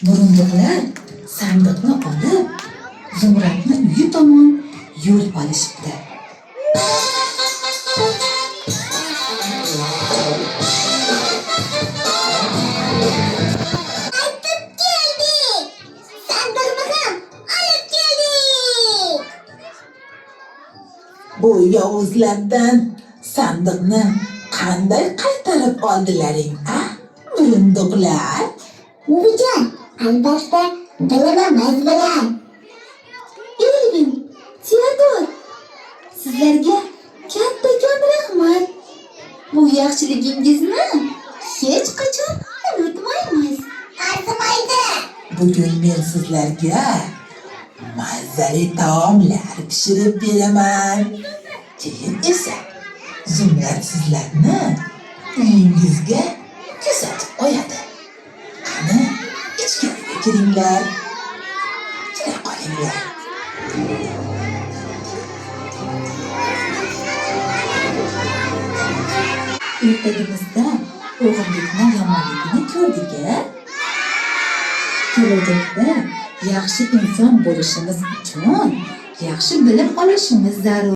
Burunduqlar sandiqni olib, Zumradni uyi tomon yo'l olishibdi. Qaytib keldik. Sandiqni ham olib keldik. Bu yovuzlardan sandiqni qanday qaytarib oldilaring, a? Burunduqlar. Buvijon, albatta bilaman bilan. Elvin, Teodor, sizlarga kattakon rahmat. Bu yaxshiligingizni hech qachon unutmaymiz. Arzimaydi. Bugun men sizlarga mazali taomlar pishirib beraman. Keyin esa Zumrad sizlarni uyingizga kuzatib qo'yadi. Qani, ichkariga kiringlar. Kira qolinglar. Ertagimizda o'g'illikni yomonligini ko'rdik-a? Kelajakda yaxshi inson bo'lishimiz uchun yaxshi bilim olishimiz zarur.